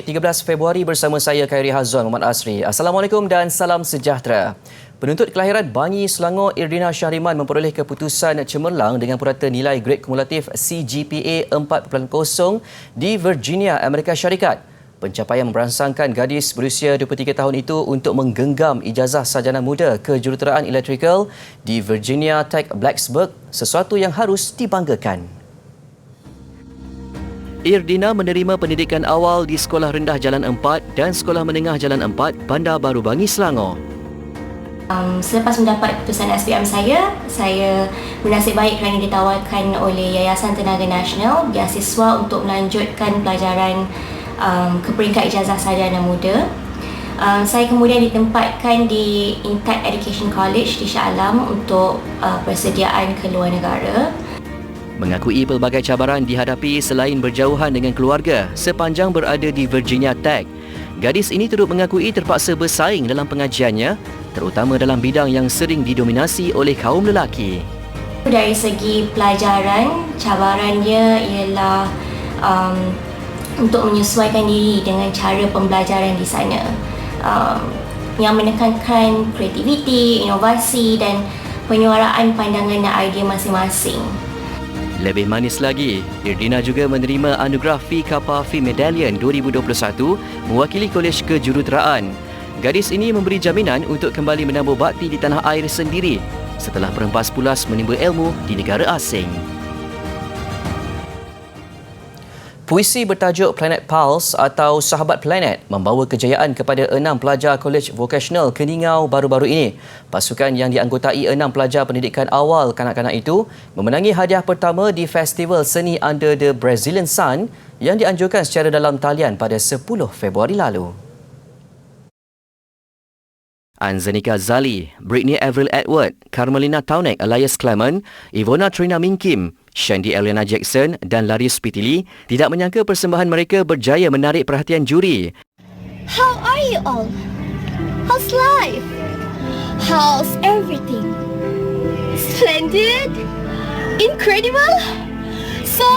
Khamis 13 Februari bersama saya Khairi Hazwan Muhammad Asri. Assalamualaikum dan salam sejahtera. Penuntut kelahiran Bangi, Selangor Irdina Syahriman memperoleh keputusan cemerlang dengan purata nilai grade kumulatif CGPA 4.0 di Virginia, Amerika Syarikat. Pencapaian memberangsangkan gadis berusia 23 tahun itu untuk menggenggam ijazah sarjana muda kejuruteraan elektrikal di Virginia Tech Blacksburg, sesuatu yang harus dibanggakan. Irdina menerima pendidikan awal di Sekolah Rendah Jalan 4 dan Sekolah Menengah Jalan 4, Bandar Baru Bangi, Selangor. Selepas mendapat keputusan SPM saya bernasib baik kerana ditawarkan oleh Yayasan Tenaga Nasional beasiswa untuk melanjutkan pelajaran ke peringkat ijazah sarjana muda. Saya kemudian ditempatkan di Impact Education College di Shah Alam untuk persediaan ke luar negara. Mengakui pelbagai cabaran dihadapi selain berjauhan dengan keluarga sepanjang berada di Virginia Tech, gadis ini turut mengakui terpaksa bersaing dalam pengajiannya, terutama dalam bidang yang sering didominasi oleh kaum lelaki. Dari segi pelajaran, cabarannya ialah untuk menyesuaikan diri dengan cara pembelajaran di sana, yang menekankan kreativiti, inovasi dan penyuaraan pandangan dan idea masing-masing. Lebih manis lagi, Irdina juga menerima anugerah Phi Kappa Phi Medallion 2021 mewakili Kolej Kejuruteraan. Gadis ini memberi jaminan untuk kembali menambah bakti di tanah air sendiri setelah berhempas pulas menimba ilmu di negara asing. Puisi bertajuk Planet Pulse atau Sahabat Planet membawa kejayaan kepada 6 pelajar Kolej Vocational Keningau baru-baru ini. Pasukan yang dianggotai 6 pelajar pendidikan awal kanak-kanak itu memenangi hadiah pertama di Festival Seni Under the Brazilian Sun yang dianjurkan secara dalam talian pada 10 Februari lalu. Anzanika Zali, Britney Avril Edward, Carmelina Taunek Elias Clement, Ivona Trina Minkim, Shandy Eliana Jackson dan Larius Pitili tidak menyangka persembahan mereka berjaya menarik perhatian juri. How are you all? How's life? How's everything? Splendid? Incredible? So?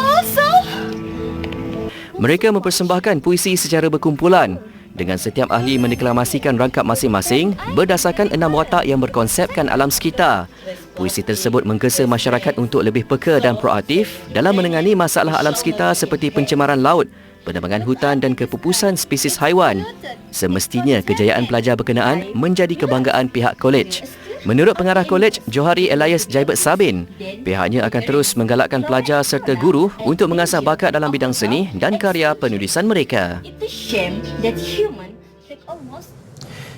Mereka mempersembahkan puisi secara berkumpulan dengan setiap ahli mendeklamasikan rangkap masing-masing berdasarkan 6 watak yang berkonsepkan alam sekitar. Puisi tersebut menggesa masyarakat untuk lebih peka dan proaktif dalam menangani masalah alam sekitar seperti pencemaran laut, penebangan hutan dan kepupusan spesies haiwan. Semestinya kejayaan pelajar berkenaan menjadi kebanggaan pihak kolej. Menurut pengarah kolej, Johari Elias Jaibet Sabin, pihaknya akan terus menggalakkan pelajar serta guru untuk mengasah bakat dalam bidang seni dan karya penulisan mereka.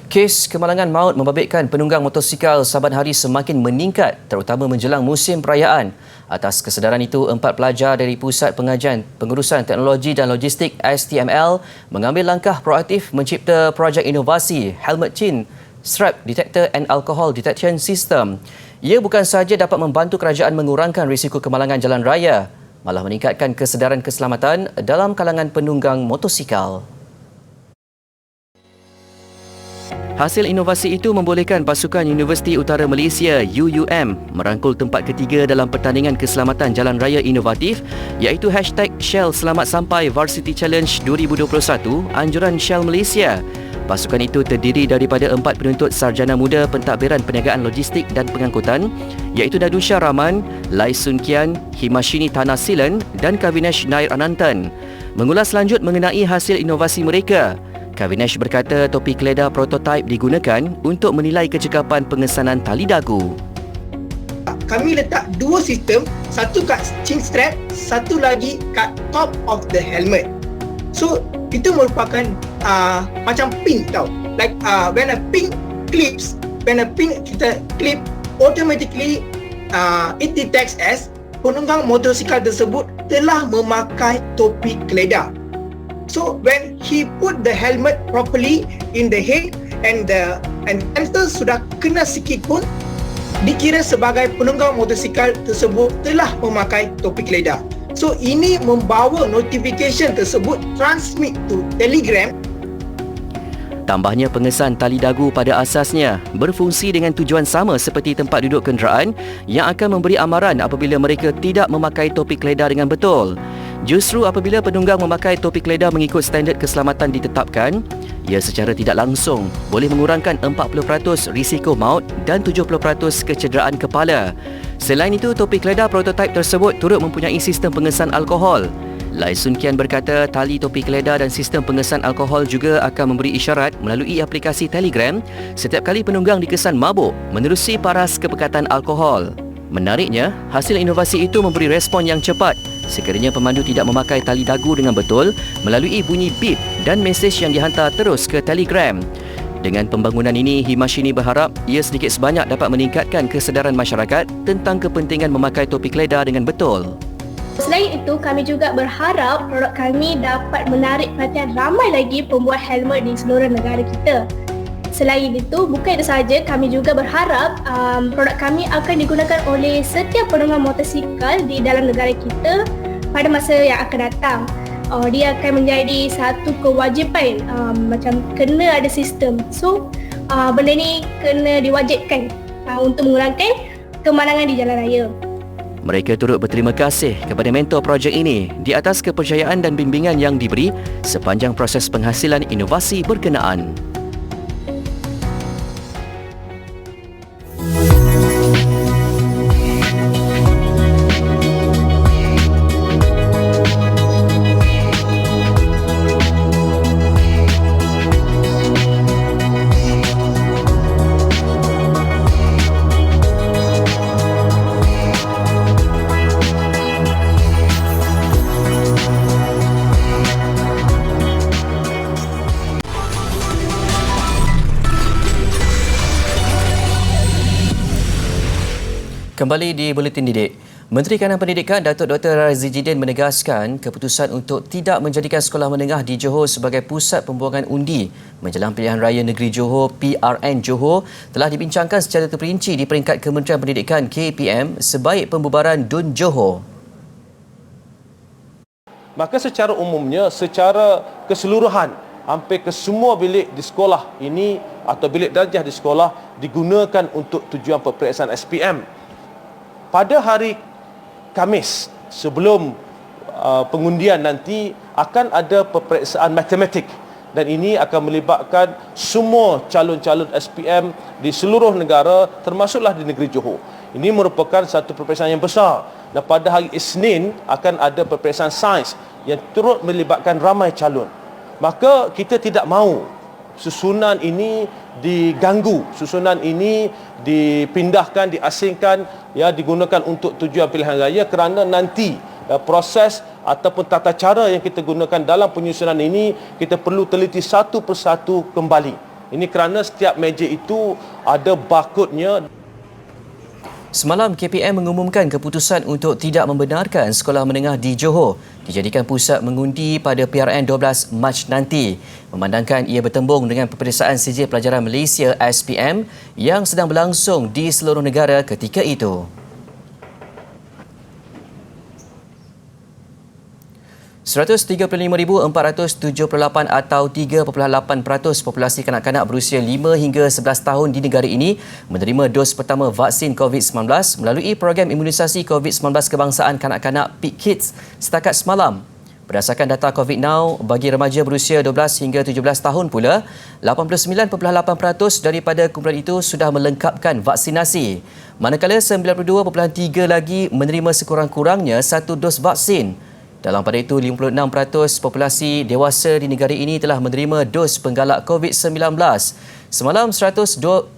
Kes kemalangan maut membabitkan penunggang motosikal saban hari semakin meningkat, terutama menjelang musim perayaan. Atas kesedaran itu, 4 pelajar dari Pusat Pengajian Pengurusan Teknologi dan Logistik STML mengambil langkah proaktif mencipta projek inovasi Helmet Chin Strap Detector and Alcohol Detection System. Ia bukan sahaja dapat membantu kerajaan mengurangkan risiko kemalangan jalan raya, malah meningkatkan kesedaran keselamatan dalam kalangan penunggang motosikal. Hasil inovasi itu membolehkan pasukan Universiti Utara Malaysia UUM merangkul tempat ketiga dalam pertandingan keselamatan jalan raya inovatif iaitu #Shell Selamat Sampai Varsity Challenge 2021 anjuran Shell Malaysia. Pasukan itu terdiri daripada 4 penuntut sarjana muda pentadbiran perniagaan logistik dan pengangkutan iaitu Dadusha Rahman, Lai Sun Kian, Himashini Tanasilan dan Kavinesh Nair Anantan. Mengulas lanjut mengenai hasil inovasi mereka, Kavinesh berkata topi keledar prototipe digunakan untuk menilai kecekapan pengesanan tali dagu. Kami letak 2 sistem, satu kat chin strap, satu lagi kat top of the helmet. So, itu merupakan macam pin tau. Like when a pin clips, when a pin kita clip, automatically it detects as penunggang motosikal tersebut telah memakai topi keledar. So when he put the helmet properly in the head and sensor sudah kena sikit pun, dikira sebagai penunggang motosikal tersebut telah memakai topi keledar. So ini membawa notification tersebut transmit to Telegram. Tambahnya, pengesan tali dagu pada asasnya berfungsi dengan tujuan sama seperti tempat duduk kenderaan yang akan memberi amaran apabila mereka tidak memakai topi keledar dengan betul. Justru apabila penunggang memakai topi keledar mengikut standard keselamatan ditetapkan, ia secara tidak langsung boleh mengurangkan 40% risiko maut dan 70% kecederaan kepala. Selain itu, topi keledar prototipe tersebut turut mempunyai sistem pengesan alkohol. Lai Sun Kian berkata tali topi keledar dan sistem pengesan alkohol juga akan memberi isyarat melalui aplikasi Telegram setiap kali penunggang dikesan mabuk menerusi paras kepekatan alkohol. Menariknya, hasil inovasi itu memberi respon yang cepat sekiranya pemandu tidak memakai tali dagu dengan betul melalui bunyi bip dan mesej yang dihantar terus ke Telegram. Dengan pembangunan ini, Himashini berharap ia sedikit sebanyak dapat meningkatkan kesedaran masyarakat tentang kepentingan memakai topi keledar dengan betul. Selain itu, kami juga berharap produk kami dapat menarik perhatian ramai lagi pembuat helmet di seluruh negara kita. Selain itu, bukan itu sahaja, kami juga berharap produk kami akan digunakan oleh setiap penunggang motosikal di dalam negara kita pada masa yang akan datang. Dia akan menjadi satu kewajipan, macam kena ada sistem. So, benda ni kena diwajibkan untuk mengurangkan kemalangan di jalan raya. Mereka turut berterima kasih kepada mentor projek ini di atas kepercayaan dan bimbingan yang diberi sepanjang proses penghasilan inovasi berkenaan. Kembali di Buletin Didik. Menteri Kanan Pendidikan Datuk Dr. Razi Jidin menegaskan keputusan untuk tidak menjadikan sekolah menengah di Johor sebagai pusat pembuangan undi menjelang Pilihan Raya Negeri Johor PRN Johor telah dibincangkan secara terperinci di peringkat Kementerian Pendidikan KPM sebaik pembubaran DUN Johor. Maka secara umumnya, secara keseluruhan, hampir ke semua bilik di sekolah ini atau bilik darjah di sekolah digunakan untuk tujuan peperiksaan SPM. Pada hari Khamis sebelum pengundian nanti akan ada peperiksaan matematik dan ini akan melibatkan semua calon-calon SPM di seluruh negara termasuklah di negeri Johor. Ini merupakan satu peperiksaan yang besar dan pada hari Isnin akan ada peperiksaan sains yang turut melibatkan ramai calon. Maka kita tidak mahu susunan ini diganggu, susunan ini dipindahkan, diasingkan, digunakan untuk tujuan pilihan raya kerana nanti proses ataupun tata cara yang kita gunakan dalam penyusunan ini kita perlu teliti satu persatu kembali. Ini kerana setiap meja itu ada barcode-nya. Semalam, KPM mengumumkan keputusan untuk tidak membenarkan sekolah menengah di Johor dijadikan pusat mengundi pada PRN 12 Mac nanti, memandangkan ia bertembung dengan peperiksaan sijil pelajaran Malaysia SPM yang sedang berlangsung di seluruh negara ketika itu. 135,478 atau 3.8% populasi kanak-kanak berusia 5 hingga 11 tahun di negara ini menerima dos pertama vaksin COVID-19 melalui program imunisasi COVID-19 kebangsaan kanak-kanak PIK Kids setakat semalam. Berdasarkan data COVID Now, bagi remaja berusia 12 hingga 17 tahun pula, 89.8% daripada kumpulan itu sudah melengkapkan vaksinasi. Manakala 92.3% lagi menerima sekurang-kurangnya satu dos vaksin. Dalam pada itu, 56% populasi dewasa di negara ini telah menerima dos penggalak COVID-19. Semalam 142,800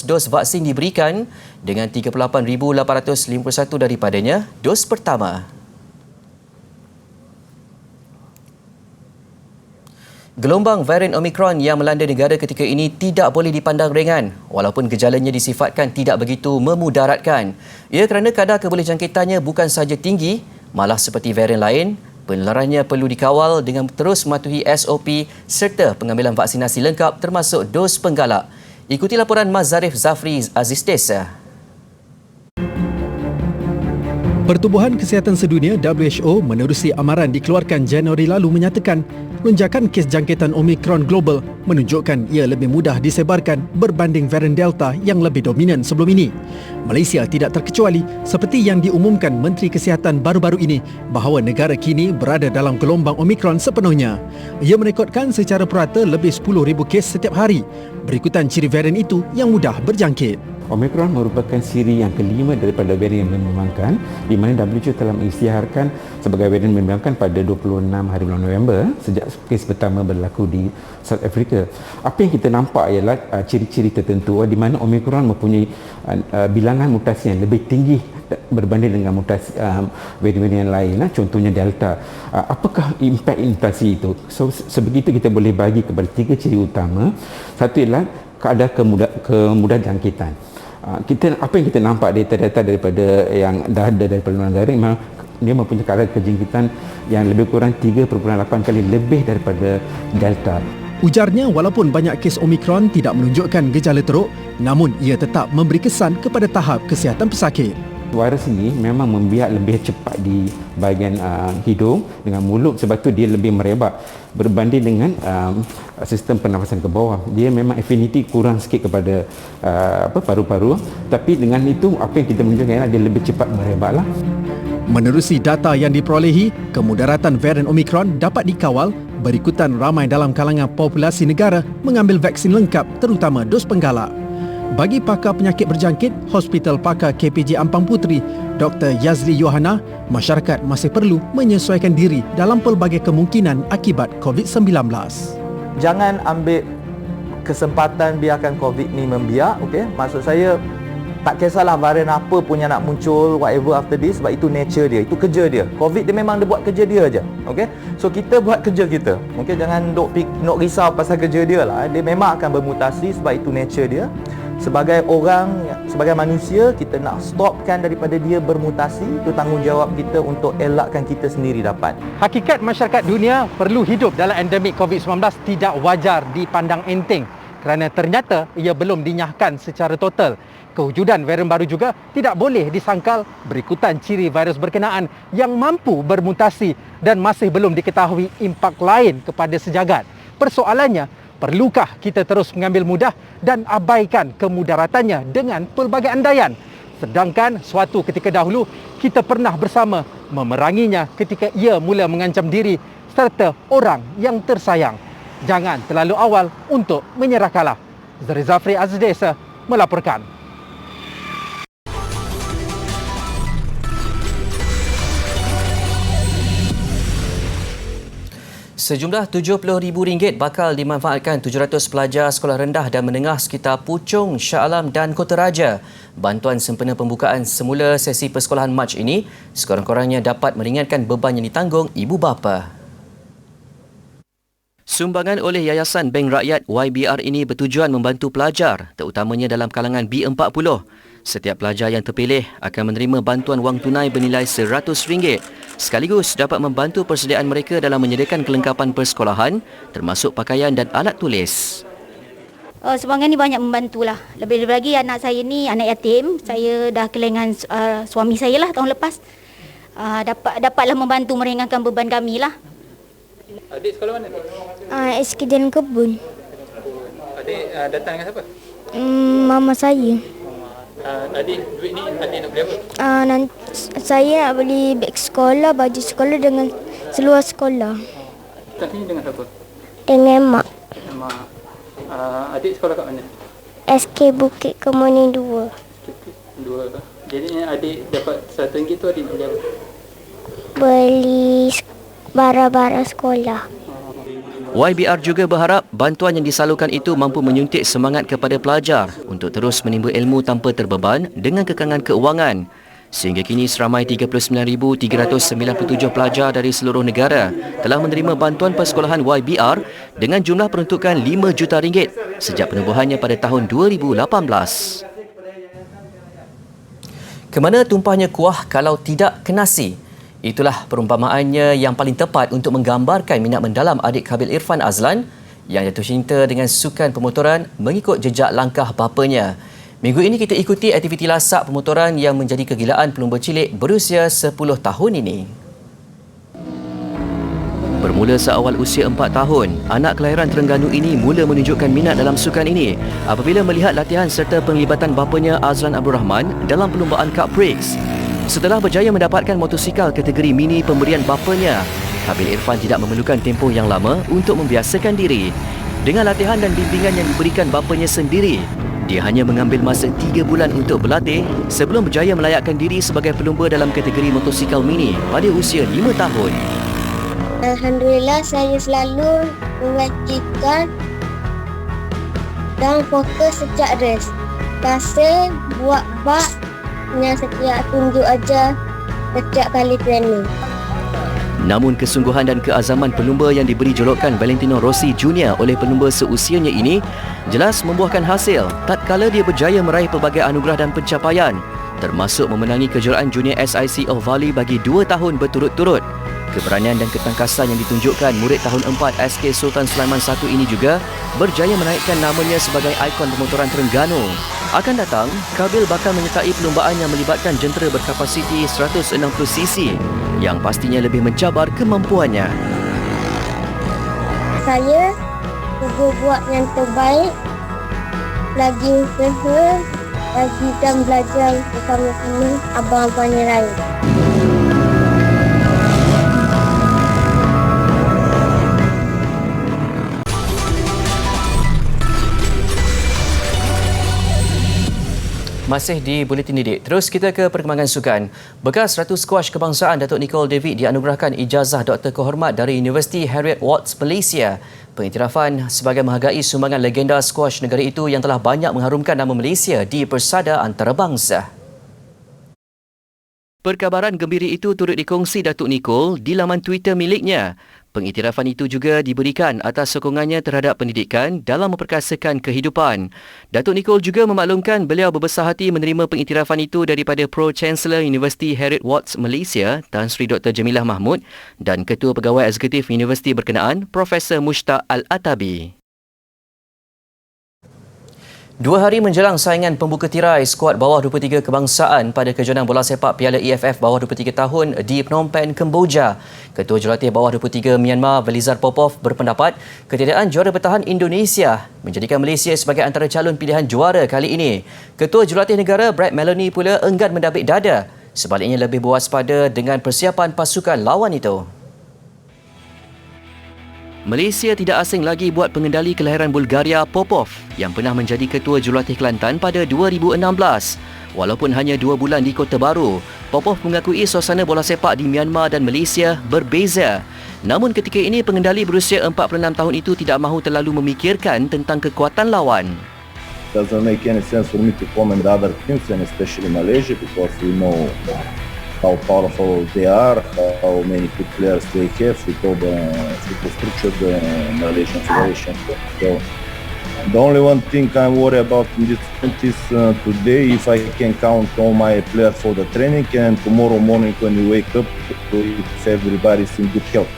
dos vaksin diberikan dengan 38,851 daripadanya dos pertama. Gelombang varian Omicron yang melanda negara ketika ini tidak boleh dipandang ringan walaupun gejalanya disifatkan tidak begitu memudaratkan. Ia kerana kadar kebolehjangkitannya bukan sahaja tinggi, malah seperti varian lain, penularannya perlu dikawal dengan terus mematuhi SOP serta pengambilan vaksinasi lengkap termasuk dos penggalak. Ikuti laporan Mas Zarif Zafri Aziztes. Pertubuhan Kesihatan Sedunia WHO menerusi amaran dikeluarkan Januari lalu menyatakan lonjakan kes jangkitan Omicron global menunjukkan ia lebih mudah disebarkan berbanding varian Delta yang lebih dominan sebelum ini. Malaysia tidak terkecuali seperti yang diumumkan Menteri Kesihatan baru-baru ini bahawa negara kini berada dalam gelombang Omicron sepenuhnya. Ia merekodkan secara purata lebih 10,000 kes setiap hari berikutan ciri varian itu yang mudah berjangkit. Omicron merupakan siri yang kelima daripada varian yang membimbangkan, di mana WHO telah mengisytiharkan sebagai varian membimbangkan pada 26 hari bulan November sejak kes pertama berlaku di South Africa. Apa yang kita nampak ialah ciri-ciri tertentu di mana Omicron mempunyai bilangan mutasi yang lebih tinggi berbanding dengan mutasi varian lain, contohnya Delta. Apakah impak mutasi itu? Sebegitu kita boleh bagi kepada 3 ciri utama. Satu ialah keadaan kemudahan jangkitan. Apa yang kita nampak data-data daripada yang dah ada daripada luar negara, memang dia mempunyai kadar kejangkitan yang lebih kurang 3.8 kali lebih daripada Delta. Ujarnya walaupun banyak kes Omicron tidak menunjukkan gejala teruk, namun ia tetap memberi kesan kepada tahap kesihatan pesakit. Virus ini memang membiak lebih cepat di bahagian hidung dengan mulut, sebab tu dia lebih merebak berbanding dengan sistem pernafasan ke bawah. Dia memang affinity kurang sikit kepada paru-paru, tapi dengan itu apa yang kita menunjukkan ialah dia lebih cepat merebaklah. Menerusi data yang diperolehi, kemudaratan varian Omicron dapat dikawal berikutan ramai dalam kalangan populasi negara mengambil vaksin lengkap terutama dos penggalak. Bagi pakar penyakit berjangkit, Hospital Pakar KPJ Ampang Puteri, Dr. Yazli Yohana, masyarakat masih perlu menyesuaikan diri dalam pelbagai kemungkinan akibat COVID-19. Jangan ambil kesempatan biarkan COVID ni membiak, okey? Maksud saya, tak kisahlah varian apa pun yang nak muncul, whatever after this, sebab itu nature dia, itu kerja dia. COVID dia memang dia buat kerja dia aja, okey? So kita buat kerja kita, okey? Jangan dok risau pasal kerja dia lah. Dia memang akan bermutasi sebab itu nature dia. Sebagai orang, sebagai manusia, kita nak stopkan daripada dia bermutasi. Itu tanggungjawab kita untuk elakkan kita sendiri dapat. Hakikat masyarakat dunia perlu hidup dalam endemik COVID-19 tidak wajar dipandang enteng kerana ternyata ia belum dinyahkan secara total. Kewujudan varian baru juga tidak boleh disangkal berikutan ciri virus berkenaan yang mampu bermutasi dan masih belum diketahui impak lain kepada sejagat. Persoalannya, perlukah kita terus mengambil mudah dan abaikan kemudaratannya dengan pelbagai andaian? Sedangkan suatu ketika dahulu, kita pernah bersama memeranginya ketika ia mula mengancam diri serta orang yang tersayang. Jangan terlalu awal untuk menyerah kalah. Zafri Azdesa melaporkan. Sejumlah RM70,000 bakal dimanfaatkan 700 pelajar sekolah rendah dan menengah sekitar Puchong, Shah Alam dan Kota Raja. Bantuan sempena pembukaan semula sesi persekolahan Mac ini sekurang-kurangnya dapat meringankan beban yang ditanggung ibu bapa. Sumbangan oleh Yayasan Bank Rakyat YBR ini bertujuan membantu pelajar, terutamanya dalam kalangan B40. Setiap pelajar yang terpilih akan menerima bantuan wang tunai bernilai RM100, sekaligus dapat membantu persediaan mereka dalam menyediakan kelengkapan persekolahan, termasuk pakaian dan alat tulis. Sumbangan ni banyak membantulah. Lebih lagi anak saya ni anak yatim. Saya dah kehilangan suami saya lah tahun lepas. Dapatlah membantu meringankan beban kami lah. Adik sekolah mana? SK Jalan Kebun. Adik datang dengan siapa? Mama saya. Adik duit ni adik nak beli apa? Saya nak beli beg sekolah, baju sekolah dengan seluar sekolah. Lepas ni dengan siapa? Dengan mak. Mak. Adik sekolah kat mana? SK Bukit Kemuning 2. Jadi adik dapat RM100 tu adik nak beli apa? Beli barang-barang sekolah. YBR juga berharap bantuan yang disalurkan itu mampu menyuntik semangat kepada pelajar untuk terus menimba ilmu tanpa terbeban dengan kekangan keuangan. Sehingga kini seramai 39,397 pelajar dari seluruh negara telah menerima bantuan persekolahan YBR dengan jumlah peruntukan RM5 juta sejak penubuhannya pada tahun 2018. Kemana tumpahnya kuah kalau tidak ke nasi? Itulah perumpamaannya yang paling tepat untuk menggambarkan minat mendalam adik Khabil Irfan Azlan yang jatuh cinta dengan sukan pemotoran mengikut jejak langkah bapanya. Minggu ini kita ikuti aktiviti lasak pemotoran yang menjadi kegilaan pelumba cilik berusia 10 tahun ini. Bermula seawal usia 4 tahun, anak kelahiran Terengganu ini mula menunjukkan minat dalam sukan ini apabila melihat latihan serta penglibatan bapanya Azlan Abdul Rahman dalam perlumbaan Cup Prix. Setelah berjaya mendapatkan motosikal kategori mini pemberian bapanya, Habil Irfan tidak memerlukan tempoh yang lama untuk membiasakan diri. Dengan latihan dan bimbingan yang diberikan bapanya sendiri, dia hanya mengambil masa 3 bulan untuk berlatih sebelum berjaya melayakkan diri sebagai pelumba dalam kategori motosikal mini pada usia 5 tahun. Alhamdulillah, saya selalu memastikan dan fokus sejak race. Pasal buat bak yang setiap tunjuk aja setiap kali training. Namun kesungguhan dan keazaman pelumba yang diberi julukan Valentino Rossi Jr. oleh pelumba seusianya ini jelas membuahkan hasil tatkala dia berjaya meraih pelbagai anugerah dan pencapaian, termasuk memenangi kejuaraan Junior SICO Valley bagi 2 tahun berturut-turut. Keberanian dan ketangkasan yang ditunjukkan murid tahun 4 SK Sultan Sulaiman I ini juga berjaya menaikkan namanya sebagai ikon pemotoran Terengganu. Akan datang, Kabil bakal menyertai perlumbaan yang melibatkan jentera berkapasiti 160cc yang pastinya lebih mencabar kemampuannya. Saya cuba buat yang terbaik, lagi usaha, lagi dan belajar bersama-sama abang-abang yang lain. Masih di Buletin Didik. Terus kita ke perkembangan sukan. Bekas Ratu Squash Kebangsaan Datuk Nicole David dianugerahkan ijazah Doktor Kehormat dari Universiti Heriot Watts Malaysia. Pengiktirafan sebagai menghargai sumbangan legenda squash negara itu yang telah banyak mengharumkan nama Malaysia di persada antarabangsa. Perkabaran gembira itu turut dikongsi Datuk Nicole di laman Twitter miliknya. Pengiktirafan itu juga diberikan atas sokongannya terhadap pendidikan dalam memperkasakan kehidupan. Datuk Nicole juga memaklumkan beliau berbesar hati menerima pengiktirafan itu daripada Pro-Chancellor Universiti Heriot Watts Malaysia, Tan Sri Dr. Jamilah Mahmud dan Ketua Pegawai Eksekutif Universiti berkenaan, Profesor Mushtaq Al-Atabi. 2 hari menjelang saingan pembuka tirai skuad bawah 23 kebangsaan pada kejohanan bola sepak Piala EFF bawah 23 tahun di Phnom Penh, Kemboja, Ketua Jurulatih bawah 23 Myanmar Velizar Popov berpendapat ketiadaan juara bertahan Indonesia menjadikan Malaysia sebagai antara calon pilihan juara kali ini. Ketua Jurulatih Negara Brad Maloney pula enggan mendabik dada, sebaliknya lebih berwaspada dengan persiapan pasukan lawan itu. Malaysia tidak asing lagi buat pengendali kelahiran Bulgaria Popov yang pernah menjadi Ketua Jurulatih Kelantan pada 2016. Walaupun hanya 2 bulan di Kota Baru, Popov mengakui suasana bola sepak di Myanmar dan Malaysia berbeza. Namun ketika ini pengendali berusia 46 tahun itu tidak mahu terlalu memikirkan tentang kekuatan lawan. Doesn't make any sense for me to comment other teams and especially Malaysia because we know how powerful they are, how many good players they have with all the structure the Malaysian Federation. So the only one thing I'm worried about in this event is today if I can count all my players for the training and tomorrow morning when we wake up if everybody's in good health.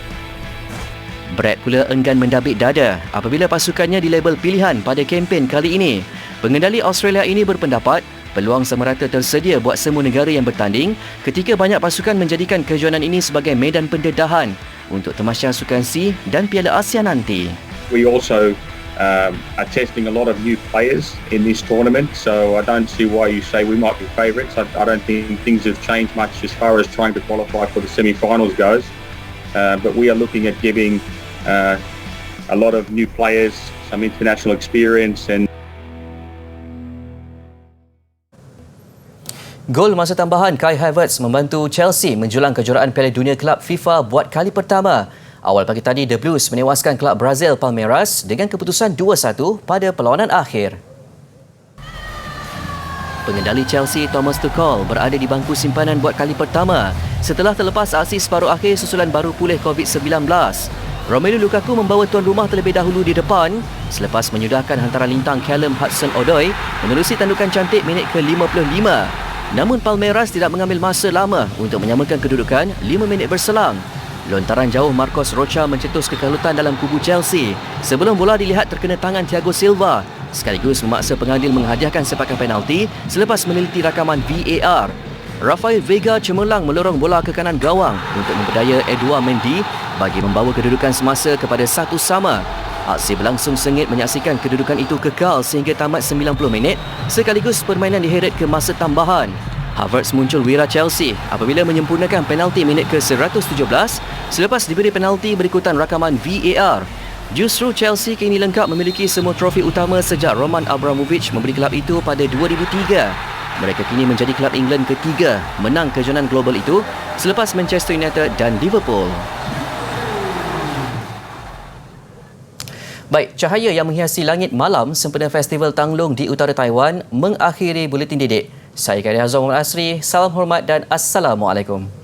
Brad pula enggan mendabik dada apabila pasukannya dilabel pilihan pada kempen kali ini. Pengendali Australia ini berpendapat peluang semerata tersedia buat semua negara yang bertanding ketika banyak pasukan menjadikan kejohanan ini sebagai medan pendedahan untuk Tamasya Sukan C dan Piala Asia nanti. We also are testing a lot of new players in this tournament, so I don't see why you say we might be favourites. I don't think things have changed much as far as trying to qualify for the semi-finals goes, but we are looking at giving a lot of new players some international experience and Gol masa tambahan Kai Havertz membantu Chelsea menjulang kejuaraan Piala Dunia Kelab FIFA buat kali pertama. Awal pagi tadi, The Blues menewaskan kelab Brazil Palmeiras dengan keputusan 2-1 pada perlawanan akhir. Pengendali Chelsea Thomas Tuchel berada di bangku simpanan buat kali pertama setelah terlepas aksi separuh akhir susulan baru pulih COVID-19. Romelu Lukaku membawa tuan rumah terlebih dahulu di depan selepas menyudahkan hantaran lintang Callum Hudson-Odoi menerusi tandukan cantik minit ke-55. Namun Palmeiras tidak mengambil masa lama untuk menyamakan kedudukan 5 minit berselang. Lontaran jauh Marcos Rocha mencetus kekalutan dalam kubu Chelsea sebelum bola dilihat terkena tangan Thiago Silva sekaligus memaksa pengadil menghadiahkan sepakan penalti selepas meneliti rakaman VAR. Rafael Vega cemerlang melorong bola ke kanan gawang untuk memperdaya Edouard Mendy bagi membawa kedudukan semasa kepada 1-1. Aksi berlangsung sengit menyaksikan kedudukan itu kekal sehingga tamat 90 minit sekaligus permainan diheret ke masa tambahan. Havertz muncul wira Chelsea apabila menyempurnakan penalti minit ke-117 selepas diberi penalti berikutan rakaman VAR. Justru Chelsea kini lengkap memiliki semua trofi utama sejak Roman Abramovich membeli kelab itu pada 2003. Mereka kini menjadi kelab England ketiga menang kejohanan global itu selepas Manchester United dan Liverpool. Baik, cahaya yang menghiasi langit malam sempena Festival Tanglong di utara Taiwan mengakhiri Buletin Didik. Saya Khairi Azam Asri, salam hormat dan Assalamualaikum.